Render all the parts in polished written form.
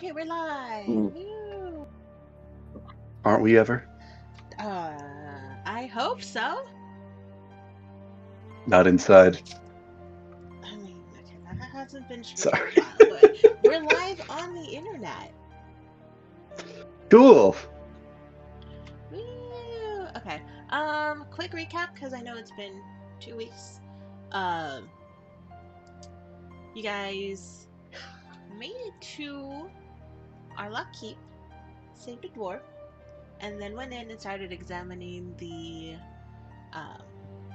Okay, we're live. Mm. Woo. Aren't we ever? I hope so. Not inside. I mean, okay, that hasn't been true Sorry. for a while, but we're live on the internet. Cool. Woo. Okay. Quick recap because I know it's been 2 weeks. You guys made it to our keep, saved a dwarf, and then went in and started examining the um,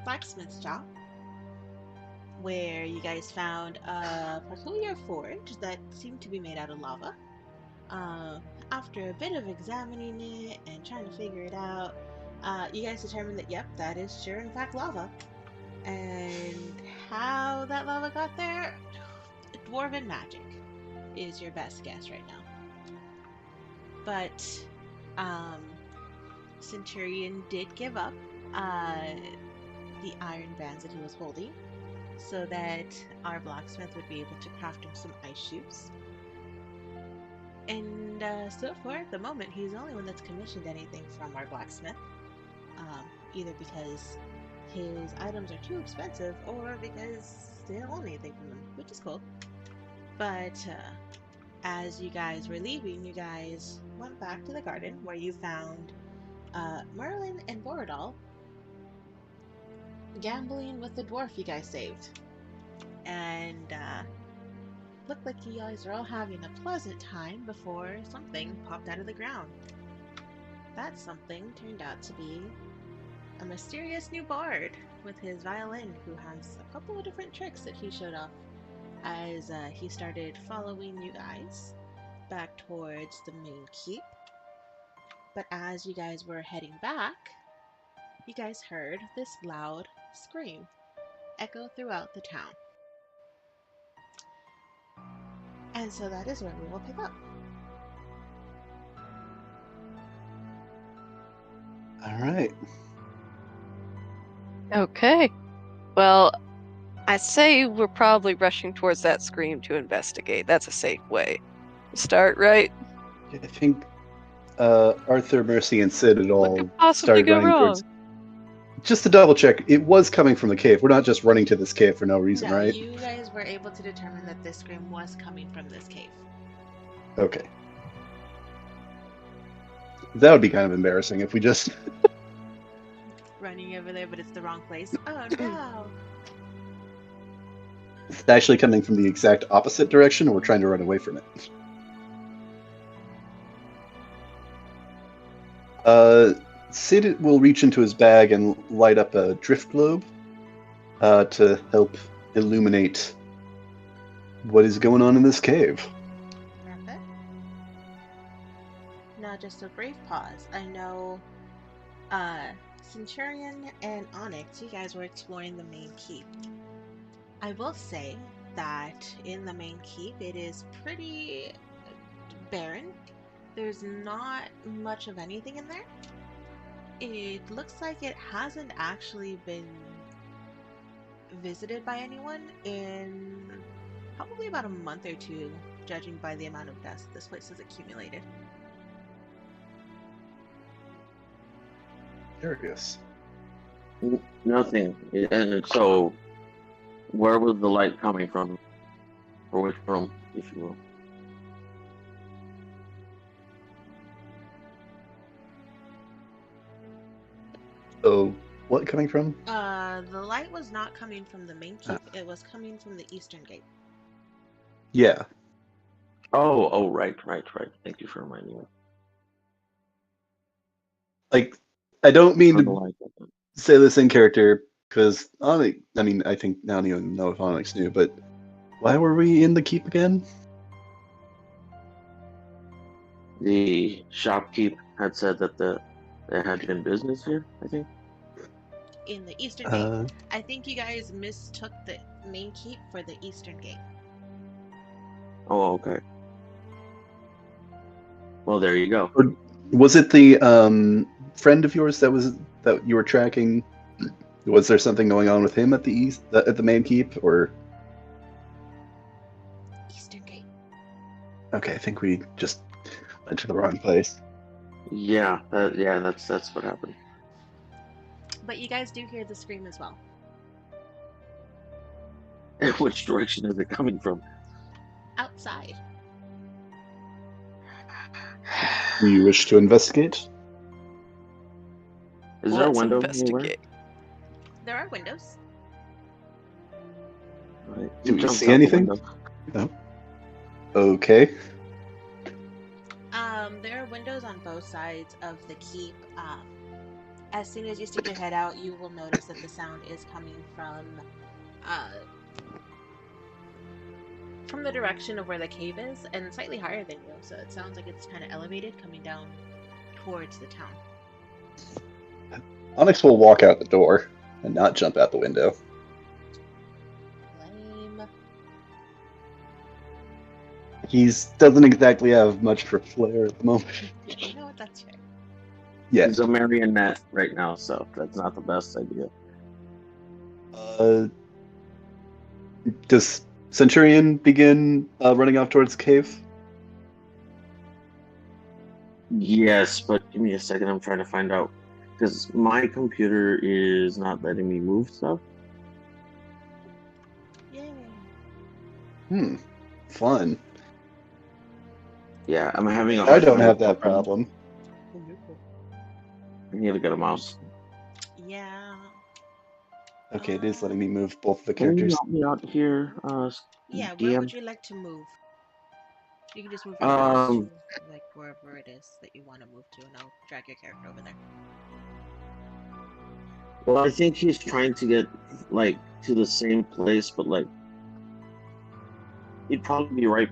blacksmith's shop, where you guys found a peculiar forge that seemed to be made out of lava. After a bit of examining it and trying to figure it out, you guys determined that, yep, that is sure in fact lava. And how that lava got there, dwarven magic is your best guess right now. But Centurion did give up the iron bands that he was holding, so that our blacksmith would be able to craft him some ice shoes. And so far, at the moment, he's the only one that's commissioned anything from our blacksmith, either because his items are too expensive or because they don't want anything from them, which is cool. But as you guys were leaving, you guys went back to the garden where you found Merlin and Borodal gambling with the dwarf you guys saved. And looked like you guys are all having a pleasant time before something popped out of the ground. That something turned out to be a mysterious new bard with his violin, who has a couple of different tricks that he showed off as he started following you guys back towards the main keep. But as you guys were heading back, you guys heard this loud scream echo throughout the town. And so that is where we will pick up. All right. Okay. Well, I say we're probably rushing towards that scream to investigate. That's a safe way to start, right? I think Arthur, Mercy, and Sid had What all could possibly started go running wrong? towards. Just to double check, it was coming from the cave. We're not just running to this cave for no reason, No, right? you guys were able to determine that this scream was coming from this cave. Okay. That would be kind of embarrassing if we just. Running over there, but it's the wrong place. Oh no! It's actually coming from the exact opposite direction, or we're trying to run away from it. Sid will reach into his bag and light up a drift globe to help illuminate what is going on in this cave. Perfect. Now, just a brief pause. I know Centurion and Onyx, you guys were exploring the main keep. I will say that in the main keep, it is pretty barren. There's not much of anything in there. It looks like it hasn't actually been visited by anyone in probably about a month or two, judging by the amount of dust this place has accumulated. Curious. Nothing. And so, where was the light coming from? Or which room, if you will? So, what coming from? The light was not coming from the main keep. It was coming from the eastern gate. Yeah. Oh, right. Thank you for reminding me. Like, I don't mean For the to light. say this in character, because Onyx, I mean, I think I don't even know if Onyx knew, but why were we in the keep again? The shopkeep had said that they had been business here, I think. In the eastern gate. I think you guys mistook the main keep for the eastern gate. Oh, okay. Well, there you go. Or was it the friend of yours that you were tracking? Was there something going on with him at the main keep, or? Eastern gate. Okay, I think we just went to the wrong place. Yeah, that's what happened. But you guys do hear the scream as well. Which direction is it coming from? Outside. Do you wish to investigate? Is there a Let's window investigate. There are windows. anywhere? Right. Do we Jumps see out the anything? window. No. Okay. There are windows on both sides of the keep. As soon as you stick your head out, you will notice that the sound is coming from the direction of where the cave is, and slightly higher than you. So it sounds like it's kind of elevated, coming down towards the town. Onyx will walk out the door and not jump out the window. Lame. He doesn't exactly have much for flair at the moment. You know what? That's fair. Yeah. He's a marionette right now, so that's not the best idea. Does Centurion begin running off towards the cave? Yes, but give me a second. I'm trying to find out because my computer is not letting me move stuff. Yay. Fun. Yeah, I'm having a I hard don't time have with that my- problem. I need to get a mouse. Yeah. Okay, it is letting me move both of the Can you characters. help me out here, Yeah, where DM? would you like to move? You can just move your mouse to like wherever it is that you want to move to, and I'll drag your character over there. Well, I think he's trying to get like to the same place, but like he'd probably be right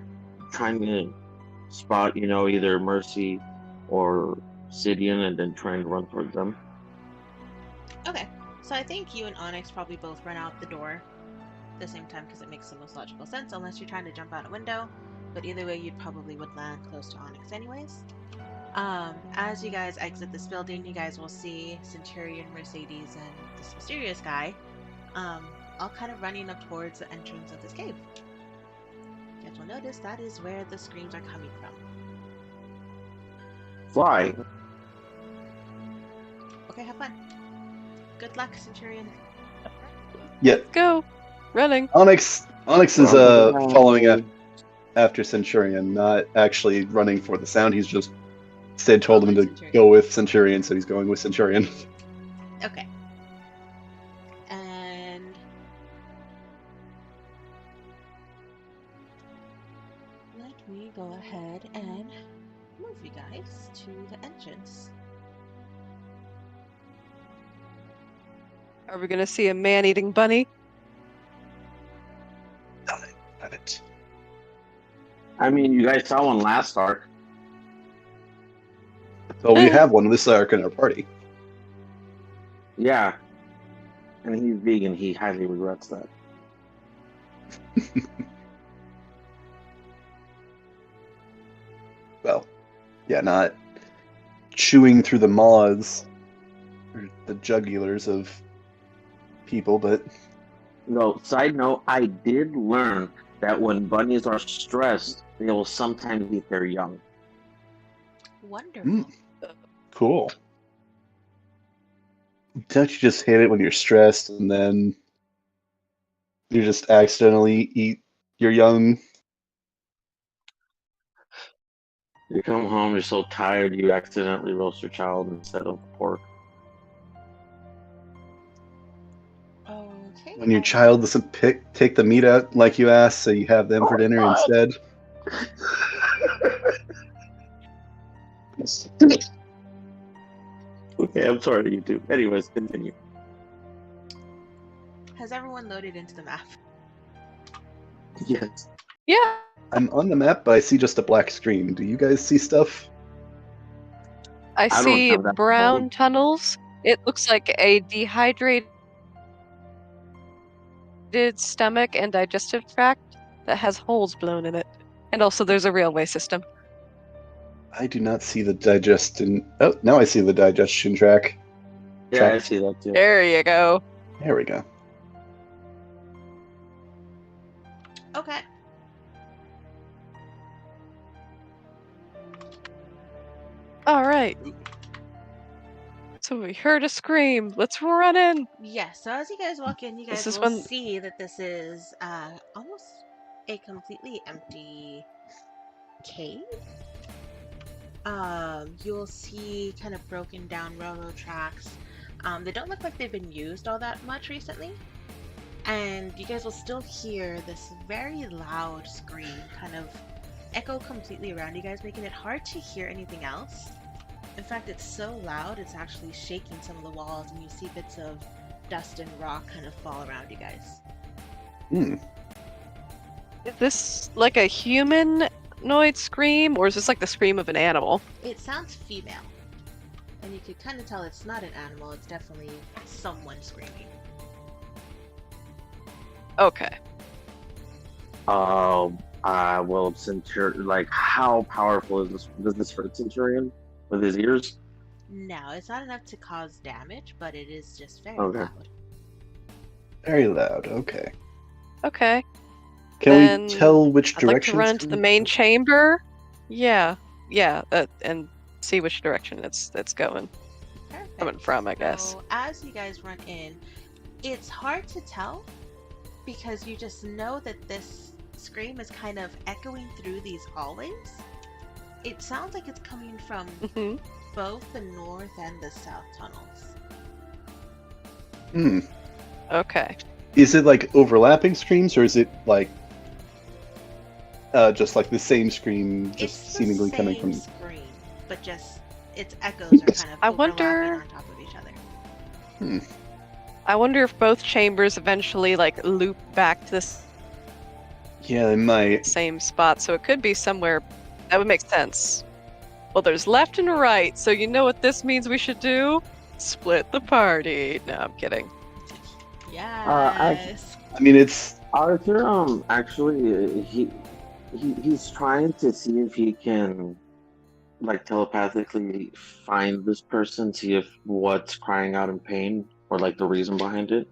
trying to spot, either Mercy or Sidian, and then trying to run towards them. Okay, so I think you and Onyx probably both run out the door at the same time because it makes the most logical sense, unless you're trying to jump out a window. But either way, you probably would land close to Onyx anyways. As you guys exit this building, you guys will see Centurion, Mercedes, and this mysterious guy, all kind of running up towards the entrance of this cave. You guys will notice that is where the screams are coming from. Fly. Okay, have fun. Good luck, Centurion. Yeah, Go. Running. Onyx is Well, following after Centurion, not actually running for the sound. He's just Sid told him to Centurion. go with Centurion, so he's going with Centurion. Okay. And let me go ahead and move you guys to the entrance. Are we gonna see a man-eating bunny? Have it. I mean, you guys saw one last arc. So we have one this arc in our party. Yeah. And he's vegan. He highly regrets that. Well, yeah, not chewing through the maws or the jugulars of people, but No, side note, I did learn that when bunnies are stressed, they will sometimes eat their young. Wonderful. cool. Don't you just hate it when you're stressed and then you just accidentally eat your young? You come home, you're so tired, you accidentally roast your child instead of pork. Okay. When your child doesn't take the meat out like you asked, so you have them for dinner instead. Okay, I'm sorry, you two. Anyways, continue. Has everyone loaded into the map? Yes. Yeah. I'm on the map, but I see just a black screen. Do you guys see stuff? I don't see have that brown problem. tunnels. It looks like a dehydrated stomach and digestive tract that has holes blown in it. And also there's a railway system. I do not see the digestion. Oh, now I see the digestion track. Yeah, I see that too. There you go. There we go. Okay. All right. So we heard a scream. Let's run in. Yes, so as you guys walk in, you This guys is will when- see that this is almost a completely empty cave. You'll see kind of broken down railroad tracks. They don't look like they've been used all that much recently. And you guys will still hear this very loud scream kind of echo completely around you guys, making it hard to hear anything else. In fact, it's so loud, it's actually shaking some of the walls, and you see bits of dust and rock kind of fall around you guys. Is this like a humanoid scream, or is this like the scream of an animal? It sounds female. And you could kind of tell it's not an animal, it's definitely someone screaming. Okay. Well, how powerful is this for a Centurion with his ears? No, it's not enough to cause damage, but it is just very Okay. loud. Very loud. Okay. Okay. Can Then we tell which I'd like direction? to run into the main chamber. Yeah, and see which direction it's going. Perfect. Coming from, I guess. So as you guys run in, it's hard to tell because you just know that this scream is kind of echoing through these hallways. It sounds like it's coming from Mm-hmm. both the north and the south tunnels. Okay. Is it like overlapping screams, or is it like just like the same scream, just It's seemingly the coming same from? scream, but just its echoes are kind of I overlapping wonder- on top of each other. I wonder if both chambers eventually like loop back to this Yeah, they might. same spot, so it could be somewhere. That would make sense. Well, there's left and right, so you know what this means we should do? Split the party. No, I'm kidding. Yes. I mean, it's Arthur, actually, he's trying to see if he can, like, telepathically find this person, see if what's crying out in pain or like the reason behind it.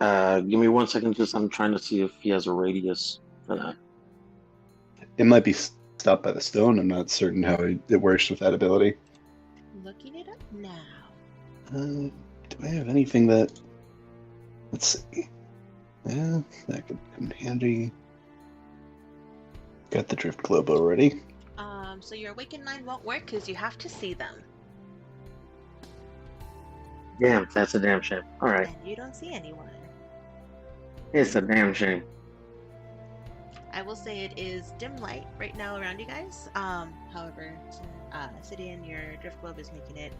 Give me 1 second, just I'm trying to see if he has a radius for that. it might be stopped by the stone. I'm not certain how it works with that ability. Looking it up now. Do I have anything that? Let's see. Yeah, that could come in handy. Got the drift globe already. So your awakened mind won't work because you have to see them, Damn, that's a damn shame. All right, and you don't see anyone. it's a damn shame. I will say it is dim light right now around you guys. However, Sidian, your drift globe is making it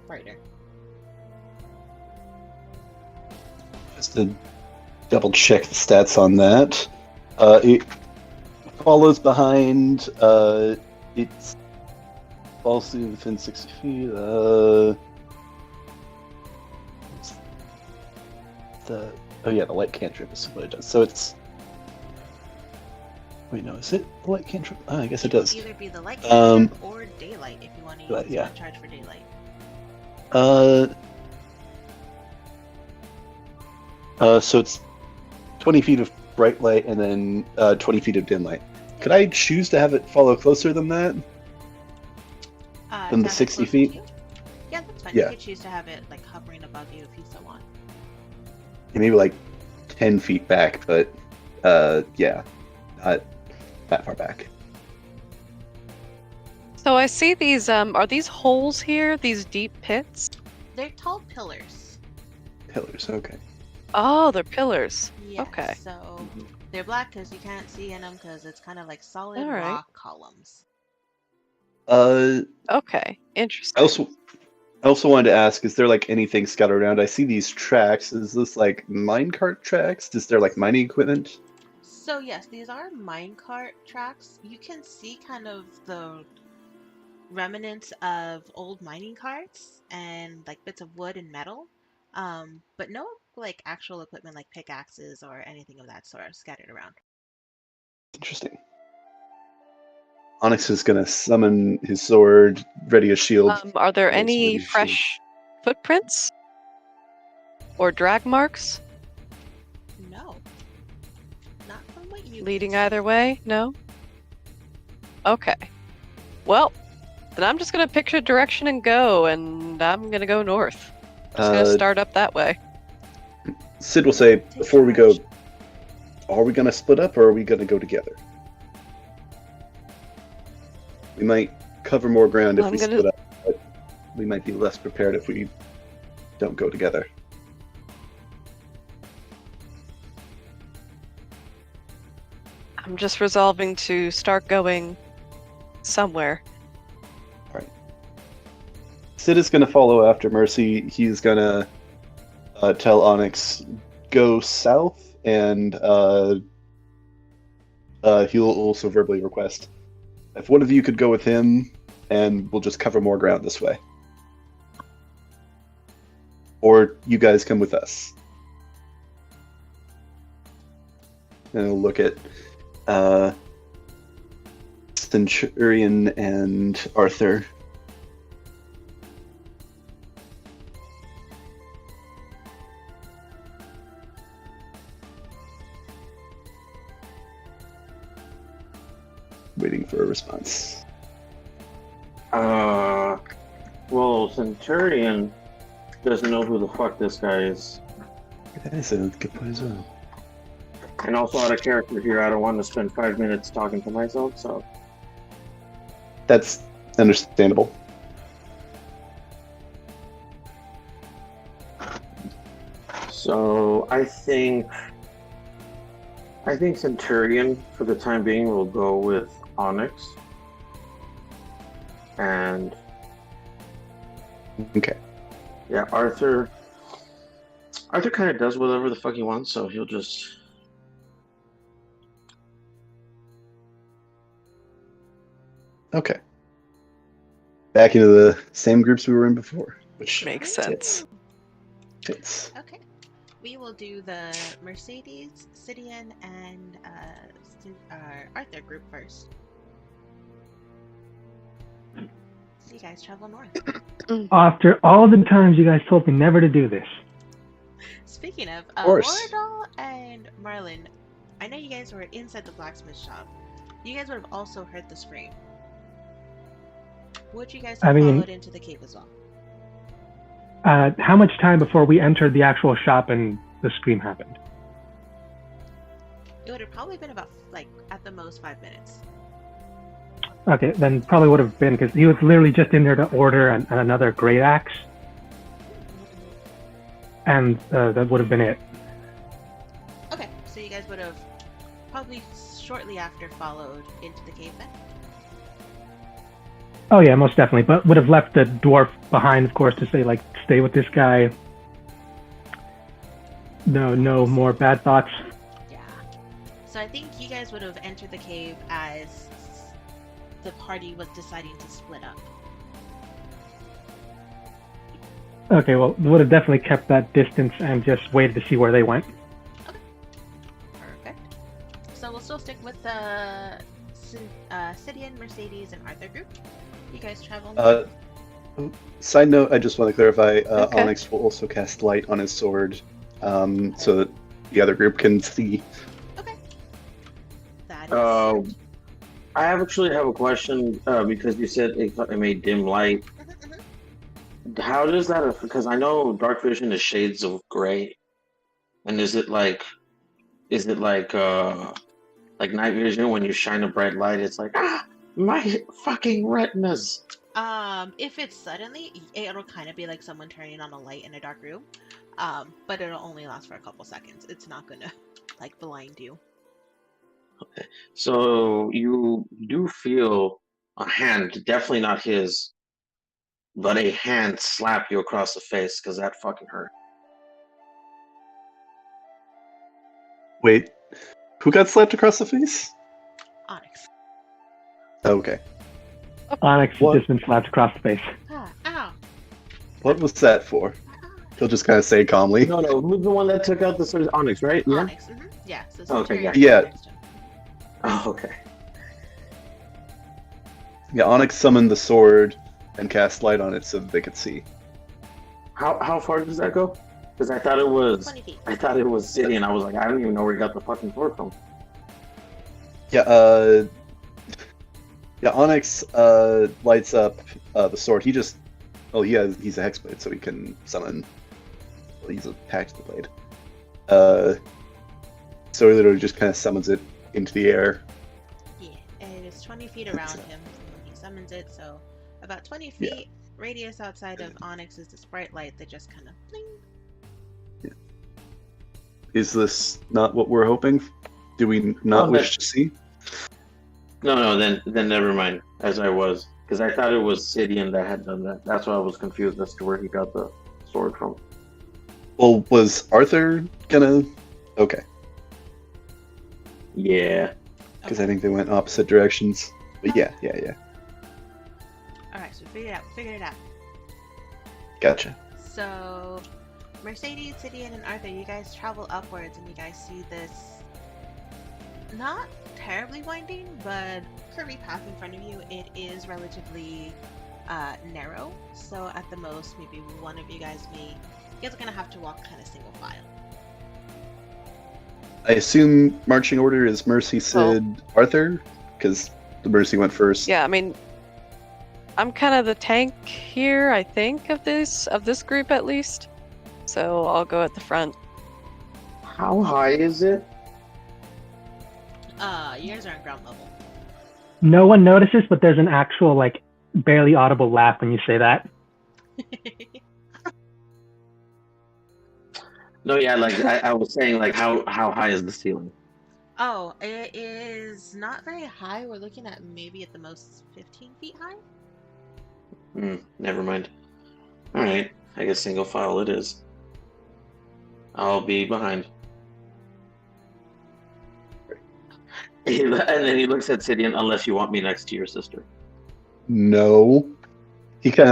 brighter. Just to double check the stats on that. It follows behind. It's falls within 60 feet. The light cantrip is what it does. So it's. Wait, no, is it the light cantrip? I guess it does. Either be the light Um, cantrip or daylight if you want to but, use yeah. one charge for daylight. So it's 20 feet of bright light and then 20 feet of dim light. Could I choose to have it follow closer than that? Than the To have it 60 closer to feet? you? Yeah, that's fine. Yeah. You could choose to have it like hovering above you if you so want. Maybe like 10 feet back, but yeah, not that far back. So I see these. Are these holes here? These deep pits? They're tall pillars. Pillars, okay. Oh, they're pillars. Yes, Okay. So they're black because you can't see in them because it's kind of like solid All right. rock columns. Okay, interesting. I also wanted to ask, is there like anything scattered around? I see these tracks. Is this like minecart tracks? Is there like mining equipment? So yes, these are minecart tracks. You can see kind of the remnants of old mining carts and like bits of wood and metal, but no like actual equipment like pickaxes or anything of that sort scattered around. Interesting. Onyx is gonna summon his sword, ready a shield. Are there Yes, any ready shield. fresh footprints or drag marks No, not from what you leading can see. either way? No. Okay. Well, Then I'm just gonna pick a direction and go, and I'm gonna go north. Just gonna Uh, start up that way. Sid will say, Take before we go, charge. are we going to split up or are we going to go together? We might cover more ground if I'm we gonna- split up, but we might be less prepared if we don't go together. I'm just resolving to start going somewhere. Sid is going to follow after Mercy. He's going to tell Onyx, go south, and he'll also verbally request if one of you could go with him, and we'll just cover more ground this way. Or you guys come with us. And he'll look at Centurion and Arthur. Waiting for a response. Well, Centurion doesn't know who the fuck this guy is. That is a good point as well. And also out of character here, I don't want to spend 5 minutes talking to myself, so... That's understandable. So, I think Centurion, for the time being, will go with Onyx. And, Okay. yeah, Arthur kind of does whatever the fuck he wants, so he'll just... Okay. Back into the same groups we were in before, which Makes sense. fits. Okay. We will do the Mercedes, Sidian, and Arthur group first. So you guys travel north. After all the times you guys told me never to do this. Speaking of, course. Loradal and Marlin, I know you guys were inside the blacksmith shop. You guys would have also heard the scream. Would you guys have followed into the cave as well? How much time before we entered the actual shop and the scream happened? It would have probably been about, like, at the most 5 minutes. Okay, then probably would have been, because he was literally just in there to order another great axe. And that would have been it. Okay, so you guys would have probably shortly after followed into the cave then? Oh yeah, most definitely. But would have left the dwarf behind, of course, to say, like, stay with this guy. No more bad thoughts. Yeah. So I think you guys would have entered the cave as the party was deciding to split up. Okay, well, would have definitely kept that distance and just waited to see where they went. Perfect. So we'll still stick with the Sidian, Mercedes, and Arthur group. You guys travel. Side note, I just want to clarify, Okay. Onyx will also cast light on his sword, so that the other group can see. Okay. That is. I actually have a question, because you said it made dim light. How does that, because I know dark vision is shades of gray, and is it like night vision when you shine a bright light? It's like, my fucking retinas. If it's suddenly, it'll kind of be like someone turning on a light in a dark room. But it'll only last for a couple seconds. It's not gonna like blind you. Okay, so you do feel a hand, definitely not his, but a hand slap you across the face, because that fucking hurt. Wait, who got slapped across the face? Onyx. Okay. Onyx What? has just been slapped across the face. Ow. What was that for? He'll just kind of say calmly. No, who's the one that took out the sword? Onyx, right? Yeah. Onyx. Yeah. So Okay, Centurion yeah. next to him. Oh, okay. Yeah, Onyx summoned the sword and cast light on it so that they could see. How far does that go? Because I thought it was 20 feet. City, and I was like, I don't even know where he got the fucking sword from. Yeah, Yeah, Onyx lights up the sword. He's a hexblade, so he can summon. Well, he's a packed blade. So he literally just kind of summons it into the air. Yeah, and it is 20 feet around him when he summons it, so about 20 feet radius outside of Onyx is this bright light that just kind of bling. Is this not what we're hoping? Do we not wish to see? No, then never mind. As I was, because I thought it was Sidian that had done that. That's why I was confused as to where he got the sword from. Well, was Arthur gonna? Okay, Yeah. because I think they went opposite directions. But yeah. Alright, so we figured it out. Gotcha. So, Mercedes, Sidian, and Arthur, you guys travel upwards and you guys see this not terribly winding, but curvy path in front of you. It is relatively narrow, so at the most, maybe one of you guys are gonna have to walk kind of single file. I assume marching order is Mercy, Sid, Arthur, because the Mercy went first. Yeah, I mean, I'm kind of the tank here, I think, of this group at least. So I'll go at the front. How high is it? You guys are on ground level. No one notices, but there's an actual, like, barely audible laugh when you say that. No, yeah, like I was saying, like how high is the ceiling? Oh, it is not very high. We're looking at maybe at the most 15 feet high. Never mind. All right, I guess single file it is. I'll be behind. And then he looks at Sidian, unless you want me next to your sister. No. He kind of